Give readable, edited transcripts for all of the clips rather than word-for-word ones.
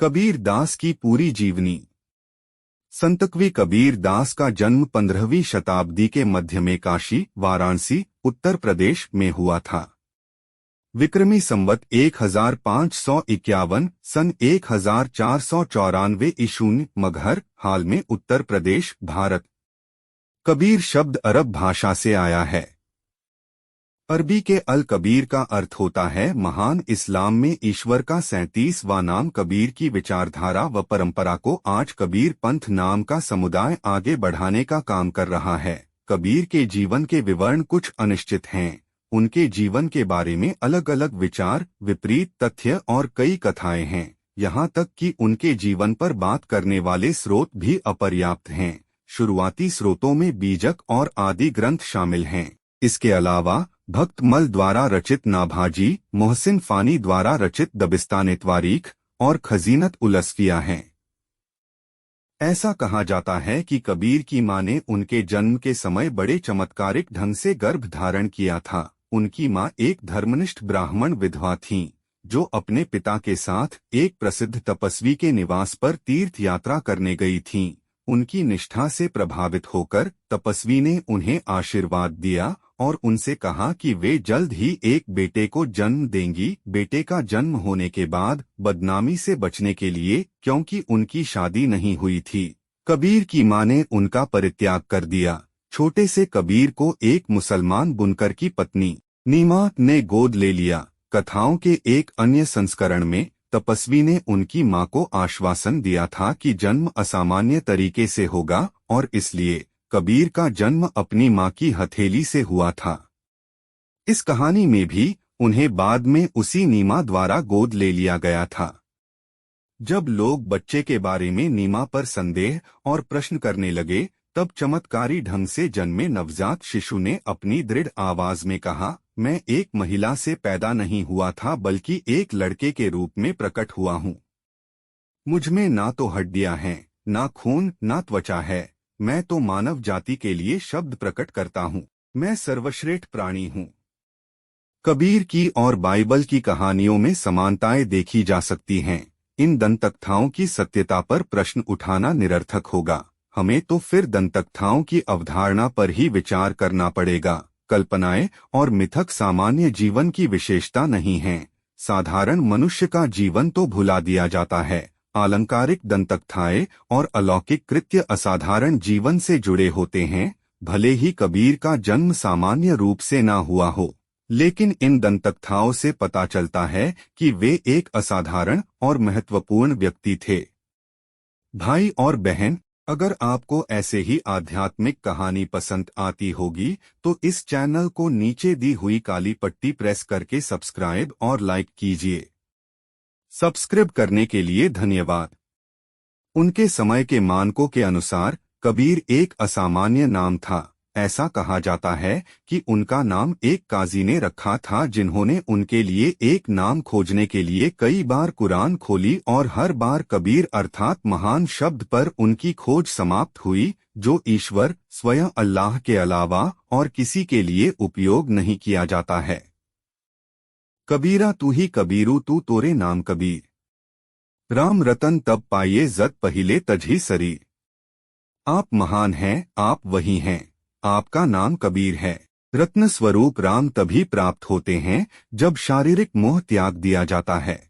कबीर दास की पूरी जीवनी। संत कवि कबीर दास का जन्म 15वीं शताब्दी के मध्य में काशी, वाराणसी, उत्तर प्रदेश में हुआ था। विक्रमी संवत 1551 सन 1494 ईशून्य मगहर, हाल में उत्तर प्रदेश, भारत। कबीर शब्द अरब भाषा से आया है। अरबी के अल कबीर का अर्थ होता है महान। इस्लाम में ईश्वर का 37वां नाम। कबीर की विचारधारा व परंपरा को आज कबीर पंथ नाम का समुदाय आगे बढ़ाने का काम कर रहा है। कबीर के जीवन के विवरण कुछ अनिश्चित हैं। उनके जीवन के बारे में अलग अलग विचार, विपरीत तथ्य और कई कथाएं हैं। यहाँ तक कि उनके जीवन पर बात करने वाले स्रोत भी अपर्याप्त हैं। शुरुआती स्रोतों में बीजक और आदि ग्रंथ शामिल हैं। इसके अलावा भक्तमल द्वारा रचित नाभाजी, मोहसिन फानी द्वारा रचित दबिस्तान तवारीख और खजीनत उलस्फिया हैं। ऐसा कहा जाता है कि कबीर की मां ने उनके जन्म के समय बड़े चमत्कारिक ढंग से गर्भ धारण किया था। उनकी मां एक धर्मनिष्ठ ब्राह्मण विधवा थीं, जो अपने पिता के साथ एक प्रसिद्ध तपस्वी के निवास पर तीर्थ यात्रा करने गई थीं। उनकी निष्ठा से प्रभावित होकर तपस्वी ने उन्हें आशीर्वाद दिया और उनसे कहा कि वे जल्द ही एक बेटे को जन्म देंगी। बेटे का जन्म होने के बाद बदनामी से बचने के लिए, क्योंकि उनकी शादी नहीं हुई थी, कबीर की मां ने उनका परित्याग कर दिया। छोटे से कबीर को एक मुसलमान बुनकर की पत्नी नीमा ने गोद ले लिया। कथाओं के एक अन्य संस्करण में तपस्वी ने उनकी मां को आश्वासन दिया था कि जन्म असामान्य तरीके से होगा और इसलिए कबीर का जन्म अपनी मां की हथेली से हुआ था। इस कहानी में भी उन्हें बाद में उसी नीमा द्वारा गोद ले लिया गया था। जब लोग बच्चे के बारे में नीमा पर संदेह और प्रश्न करने लगे, तब चमत्कारी ढंग से जन्मे नवजात शिशु ने अपनी दृढ़ आवाज में कहा, मैं एक महिला से पैदा नहीं हुआ था बल्कि एक लड़के के रूप में प्रकट हुआ हूँ। मुझमें ना तो हड्डियां हैं, ना खून, ना त्वचा है। मैं तो मानव जाति के लिए शब्द प्रकट करता हूँ। मैं सर्वश्रेष्ठ प्राणी हूँ। कबीर की और बाइबल की कहानियों में समानताएं देखी जा सकती हैं। इन दंतकथाओं की सत्यता पर प्रश्न उठाना निरर्थक होगा। हमें तो फिर दंतकथाओं की अवधारणा पर ही विचार करना पड़ेगा। कल्पनाएं और मिथक सामान्य जीवन की विशेषता नहीं हैं। साधारण मनुष्य का जीवन तो भुला दिया जाता है। आलंकारिक दंतकथाएं और अलौकिक कृत्य असाधारण जीवन से जुड़े होते हैं। भले ही कबीर का जन्म सामान्य रूप से ना हुआ हो, लेकिन इन दंतकथाओं से पता चलता है कि वे एक असाधारण और महत्वपूर्ण व्यक्ति थे। भाई और बहन, अगर आपको ऐसे ही आध्यात्मिक कहानी पसंद आती होगी तो इस चैनल को नीचे दी हुई काली पट्टी प्रेस करके सब्सक्राइब और लाइक कीजिए। सब्सक्राइब करने के लिए धन्यवाद। उनके समय के मानकों के अनुसार कबीर एक असामान्य नाम था। ऐसा कहा जाता है कि उनका नाम एक काजी ने रखा था, जिन्होंने उनके लिए एक नाम खोजने के लिए कई बार कुरान खोली और हर बार कबीर अर्थात महान शब्द पर उनकी खोज समाप्त हुई, जो ईश्वर स्वयं अल्लाह के अलावा और किसी के लिए उपयोग नहीं किया जाता है। कबीरा तू ही कबीरू तू तोरे नाम कबीर। राम रतन तब पाइये जत पहिले तजही सरी। आप महान हैं, आप वही हैं, आपका नाम कबीर है। रत्न स्वरूप राम तभी प्राप्त होते हैं जब शारीरिक मोह त्याग दिया जाता है।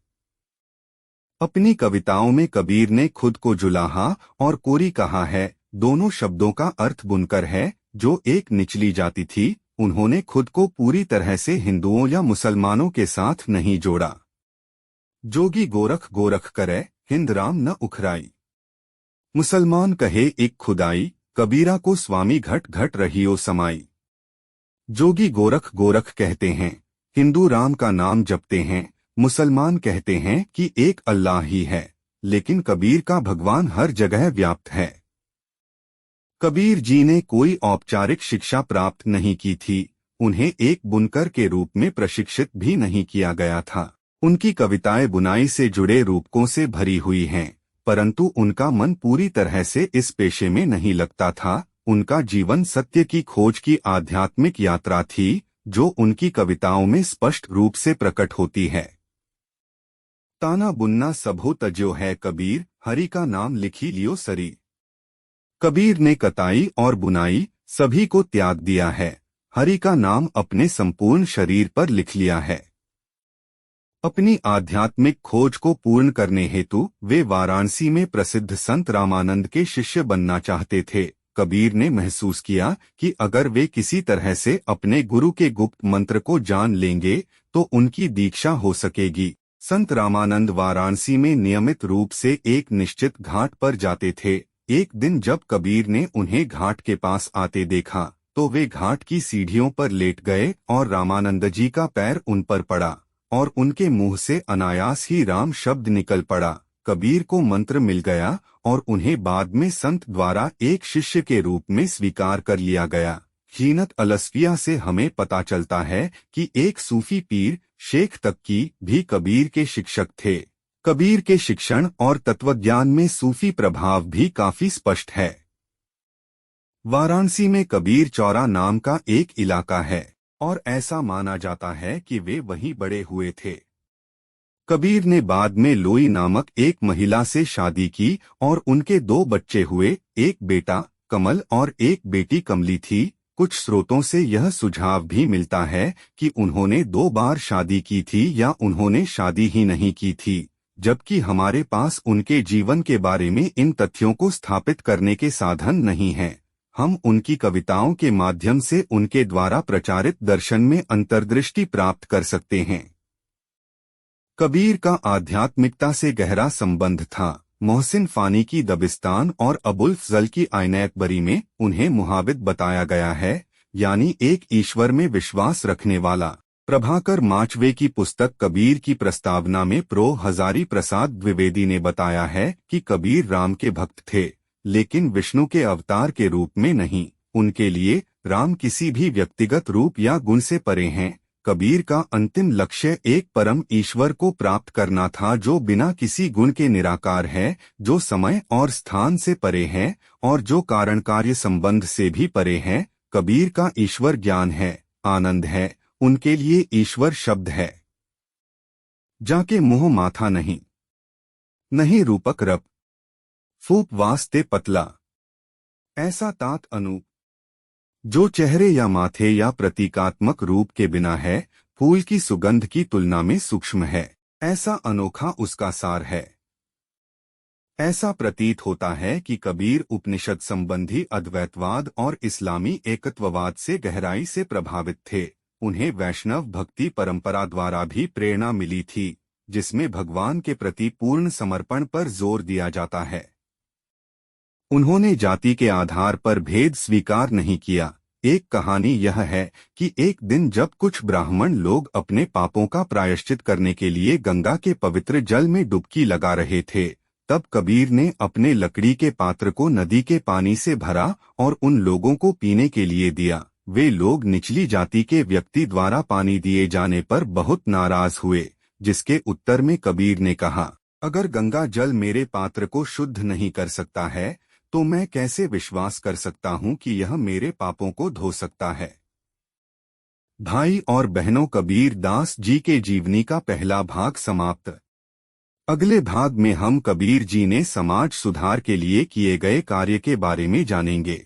अपनी कविताओं में कबीर ने खुद को जुलाहा और कोरी कहा है। दोनों शब्दों का अर्थ बुनकर है, जो एक निचली जाति थी। उन्होंने खुद को पूरी तरह से हिंदुओं या मुसलमानों के साथ नहीं जोड़ा। जोगी गोरख गोरख करे, हिंद राम न उखराई। मुसलमान कहे एक खुदाई, कबीरा को स्वामी घट घट रहियो समाई। जोगी गोरख गोरख कहते हैं, हिंदू राम का नाम जपते हैं, मुसलमान कहते हैं कि एक अल्लाह ही है, लेकिन कबीर का भगवान हर जगह व्याप्त है। कबीर जी ने कोई औपचारिक शिक्षा प्राप्त नहीं की थी। उन्हें एक बुनकर के रूप में प्रशिक्षित भी नहीं किया गया था। उनकी कविताएं बुनाई से जुड़े रूपकों से भरी हुई हैं, परंतु उनका मन पूरी तरह से इस पेशे में नहीं लगता था। उनका जीवन सत्य की खोज की आध्यात्मिक यात्रा थी, जो उनकी कविताओं में स्पष्ट रूप से प्रकट होती है। ताना बुनना सबहो तज्यो है कबीर, हरि का नाम लिखी लियो सरी। कबीर ने कताई और बुनाई सभी को त्याग दिया है, हरि का नाम अपने संपूर्ण शरीर पर लिख लिया है। अपनी आध्यात्मिक खोज को पूर्ण करने हेतु वे वाराणसी में प्रसिद्ध संत रामानंद के शिष्य बनना चाहते थे। कबीर ने महसूस किया कि अगर वे किसी तरह से अपने गुरु के गुप्त मंत्र को जान लेंगे तो उनकी दीक्षा हो सकेगी। संत रामानंद वाराणसी में नियमित रूप से एक निश्चित घाट पर जाते थे। एक दिन जब कबीर ने उन्हें घाट के पास आते देखा तो वे घाट की सीढ़ियों पर लेट गए और रामानंद जी का पैर उन पर पड़ा और उनके मुंह से अनायास ही राम शब्द निकल पड़ा। कबीर को मंत्र मिल गया और उन्हें बाद में संत द्वारा एक शिष्य के रूप में स्वीकार कर लिया गया। हीनत अलस्फिया से हमें पता चलता है कि एक सूफी पीर शेख तक्की भी कबीर के शिक्षक थे। कबीर के शिक्षण और तत्वज्ञान में सूफी प्रभाव भी काफी स्पष्ट है। वाराणसी में कबीर चौरा नाम का एक इलाका है और ऐसा माना जाता है कि वे वहीं बड़े हुए थे। कबीर ने बाद में लोई नामक एक महिला से शादी की और उनके 2 बच्चे हुए, एक बेटा कमल और एक बेटी कमली थी। कुछ स्रोतों से यह सुझाव भी मिलता है कि उन्होंने 2 बार शादी की थी या उन्होंने शादी ही नहीं की थी, जबकि हमारे पास उनके जीवन के बारे में इन तथ्यों को स्थापित करने के साधन नहीं हैं। हम उनकी कविताओं के माध्यम से उनके द्वारा प्रचारित दर्शन में अंतर्दृष्टि प्राप्त कर सकते हैं। कबीर का आध्यात्मिकता से गहरा संबंध था। मोहसिन फानी की दबिस्तान और अबुल फजल की आइनैत बरी में उन्हें मुहाबिद बताया गया है, यानी एक ईश्वर में विश्वास रखने वाला। प्रभाकर माचवे की पुस्तक कबीर की प्रस्तावना में प्रो हजारी प्रसाद द्विवेदी ने बताया है कि कबीर राम के भक्त थे, लेकिन विष्णु के अवतार के रूप में नहीं। उनके लिए राम किसी भी व्यक्तिगत रूप या गुण से परे हैं। कबीर का अंतिम लक्ष्य एक परम ईश्वर को प्राप्त करना था जो बिना किसी गुण के निराकार है, जो समय और स्थान से परे है और जो कारण कार्य संबंध से भी परे है। कबीर का ईश्वर ज्ञान है, आनंद है, उनके लिए ईश्वर शब्द है। जाके मुंह माथा नहीं, नहीं रूपक रप, फूप वास्ते पतला, ऐसा तात अनूप, जो चेहरे या माथे या प्रतीकात्मक रूप के बिना है, फूल की सुगंध की तुलना में सूक्ष्म है, ऐसा अनोखा उसका सार है। ऐसा प्रतीत होता है कि कबीर उपनिषद संबंधी अद्वैतवाद और इस्लामी एकत्ववाद से गहराई से प्रभावित थे। उन्हें वैष्णव भक्ति परंपरा द्वारा भी प्रेरणा मिली थी, जिसमें भगवान के प्रति पूर्ण समर्पण पर जोर दिया जाता है। उन्होंने जाति के आधार पर भेद स्वीकार नहीं किया। एक कहानी यह है कि एक दिन जब कुछ ब्राह्मण लोग अपने पापों का प्रायश्चित करने के लिए गंगा के पवित्र जल में डुबकी लगा रहे थे, तब कबीर ने अपने लकड़ी के पात्र को नदी के पानी से भरा और उन लोगों को पीने के लिए दिया। वे लोग निचली जाति के व्यक्ति द्वारा पानी दिए जाने पर बहुत नाराज हुए, जिसके उत्तर में कबीर ने कहा, अगर गंगा जल मेरे पात्र को शुद्ध नहीं कर सकता है तो मैं कैसे विश्वास कर सकता हूं कि यह मेरे पापों को धो सकता है। भाई और बहनों, कबीर दास जी के जीवनी का पहला भाग समाप्त। अगले भाग में हम कबीर जी ने समाज सुधार के लिए किए गए कार्य के बारे में जानेंगे।